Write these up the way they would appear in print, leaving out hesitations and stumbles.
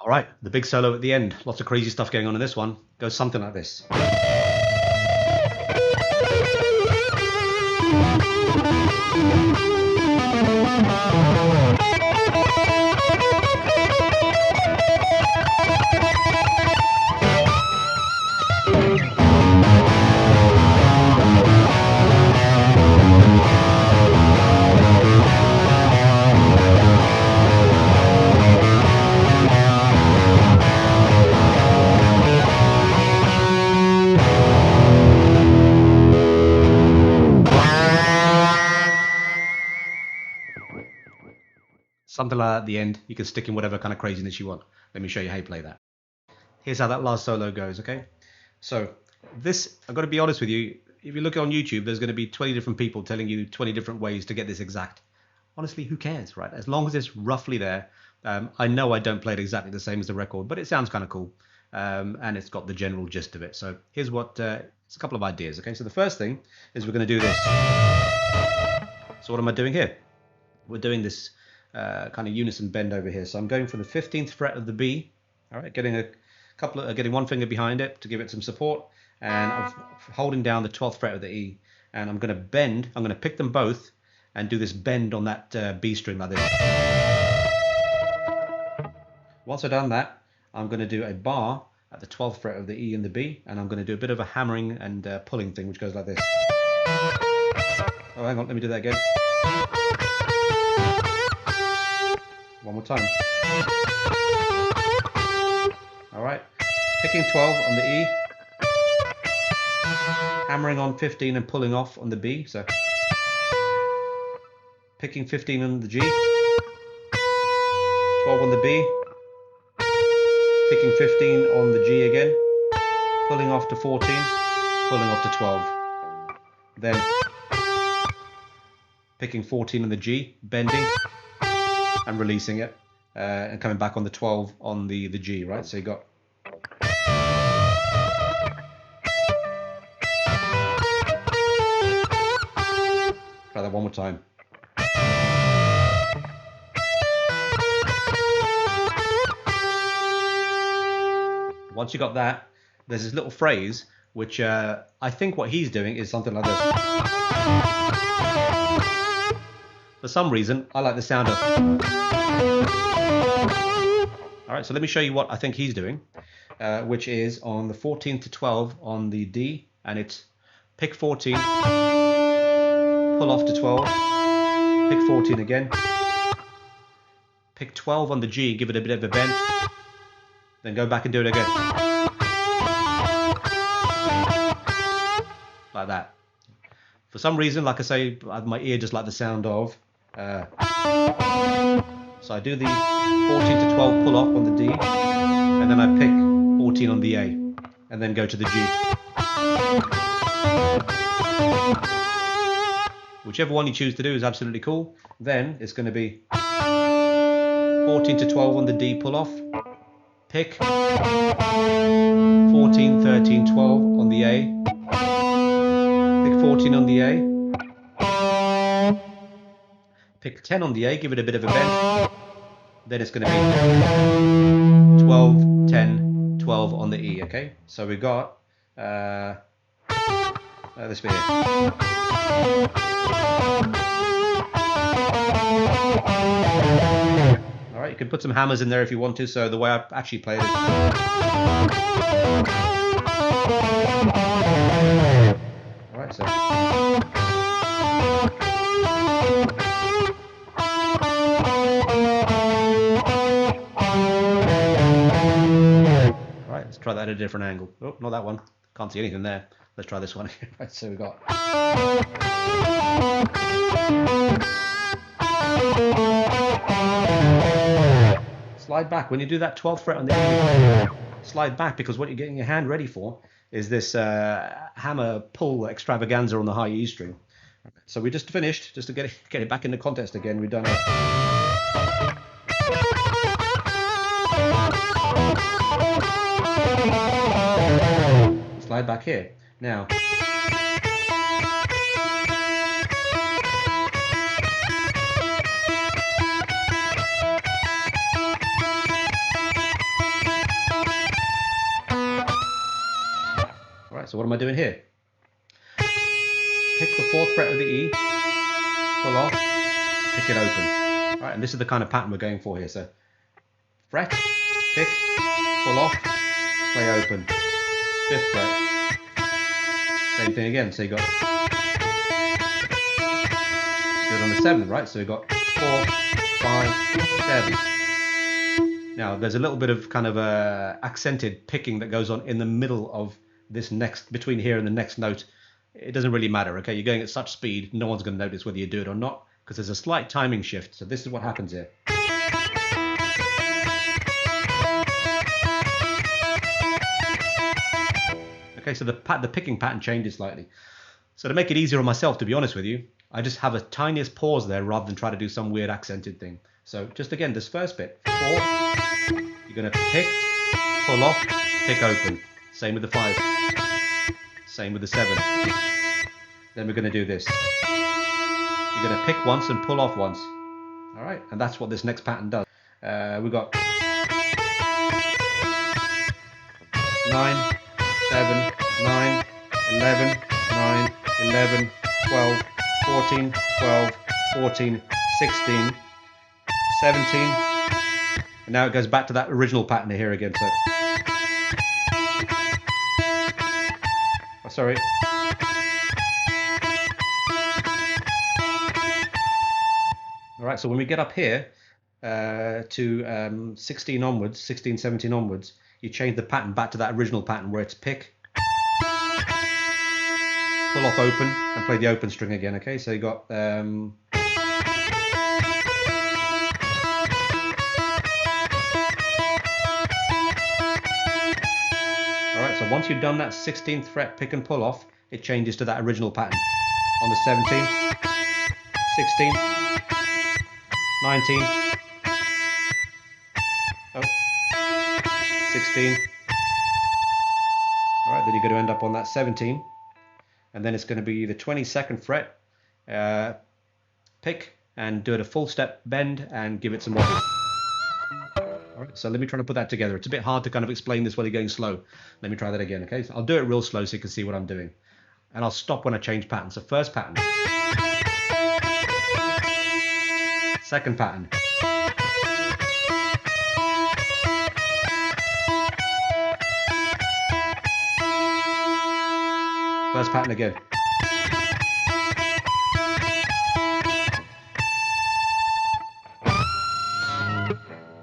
All right, the big solo at the end. Lots of crazy stuff going on in this one. Goes something like this. Something like that at the end. You can stick in whatever kind of craziness you want. Let me show you how you play that. Here's how that last solo goes, okay? So this, I've got to be honest with you, if you look on YouTube, there's going to be 20 different people telling you 20 different ways to get this exact. Honestly, who cares, right? As long as it's roughly there. I know I don't play it exactly the same as the record, but it sounds kind of cool. And it's got the general gist of it. So here's what, it's a couple of ideas, okay? So the first thing is we're going to do this. So what am I doing here? We're doing this kind of unison bend over here. So I'm going from the 15th fret of the B, all right, getting one finger behind it to give it some support, and I'm holding down the 12th fret of the E, and I'm going to bend. I'm going to pick them both and do this bend on that B string like this. Once I've done that, I'm going to do a bar at the 12th fret of the E and the B, and I'm going to do a bit of a hammering and pulling thing, which goes like this. Oh, hang on, let me do that again. One more time. All right, picking 12 on the E, hammering on 15 and pulling off on the B, so picking 15 on the G, 12 on the B, picking 15 on the G again, pulling off to 14, pulling off to 12, then picking 14 on the G, bending and releasing it, and coming back on the 12 on the G, right? So you got try that one more time. Once you got that, there's this little phrase which I think what he's doing is something like this. For some reason, I like the sound of. All right, so let me show you what I think he's doing, which is on the 14 to 12 on the D, and it's pick 14, pull off to 12, pick 14 again, pick 12 on the G, give it a bit of a bend, then go back and do it again. Like that. For some reason, like I say, my ear just like the sound of. So I do the 14 to 12 pull off on the D, and then I pick 14 on the A, and then go to the G. Whichever one you choose to do is absolutely cool. Then it's going to be 14 to 12 on the D pull off, pick 14, 13, 12 on the A, pick 14 on the A, pick 10 on the A, give it a bit of a bend, then it's going to be 12, 10, 12 on the E, okay? So we've got this bit here. Alright, you can put some hammers in there if you want to, so the way I actually play it is... Alright, so... Alright, let's try that at a different angle. Oh, not that one. Can't see anything there. Let's try this one. Right, so we've got... Slide back. When you do that 12th fret on the E, slide back, because what you're getting your hand ready for is this hammer pull extravaganza on the high E string. So we just finished, just to get it back in the contest again, we've done it. Slide back here. Now, so what am I doing here? Pick the 4th fret of the E, pull off, pick it open. All right, and this is the kind of pattern we're going for here. So fret, pick, pull off, play open. 5th fret. Same thing again. So you got, do it on the 7th, right? So you've got 4, 5, 7. Now there's a little bit of kind of accented picking that goes on in the middle of this next, between here and the next note. It doesn't really matter, okay? You're going at such speed, no one's going to notice whether you do it or not, because there's a slight timing shift. So this is what happens here. Okay, so the picking pattern changes slightly. So to make it easier on myself, to be honest with you, I just have a tiniest pause there rather than try to do some weird accented thing. So just again, this first bit, 4, you're going to pick, pull off, pick open. Same with the 5. Same with the 7. Then we're going to do this. You're going to pick once and pull off once. All right, and that's what this next pattern does. We've got 9, 7, 9, 11, 9, 11, 12, 14, 12, 14, 16, 17. And now it goes back to that original pattern here again. So, oh, sorry. All right, so when we get up here to 16 onwards, 16, 17 onwards, you change the pattern back to that original pattern where it's pick, pull off open, and play the open string again, okay? So you got... Alright, so once you've done that 16th fret pick and pull off, it changes to that original pattern. On the 17, 16, 19, oh, 16. Alright, then you're going to end up on that 17. And then it's going to be the 22nd fret, pick, and do it a full step bend and give it some wobble. Alright, so let me try to put that together. It's a bit hard to kind of explain this while you're going slow. Let me try that again, okay? So I'll do it real slow so you can see what I'm doing. And I'll stop when I change pattern. So first pattern. Second pattern. First pattern again.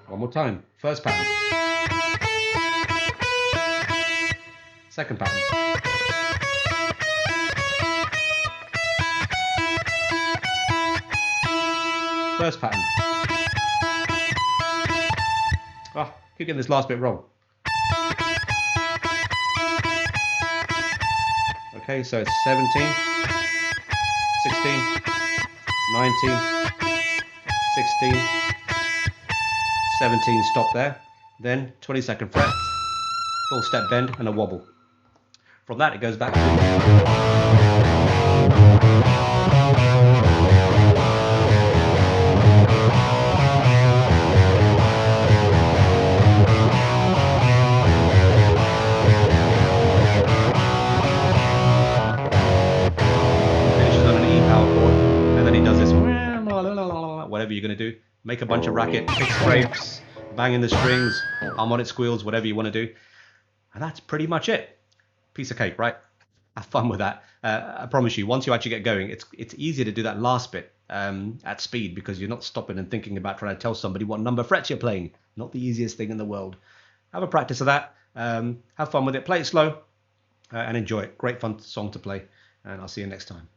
One more time. First pattern. Second pattern. First pattern. Oh, keep getting this last bit wrong. Okay, so it's 17, 16, 19, 16, 17, stop there. Then 22nd fret, full step bend and a wobble. From that it goes back to... whatever you're going to do, make a bunch of racket, pick scrapes, bang in the strings, harmonic squeals, whatever you want to do, and that's pretty much it. Piece of cake, right? Have fun with that. I promise you, once you actually get going, it's easier to do that last bit at speed because you're not stopping and thinking about trying to tell somebody what number frets you're playing. Not the easiest thing in the world. Have a practice of that. Have fun with it. Play it slow and enjoy it. Great fun song to play, and I'll see you next time.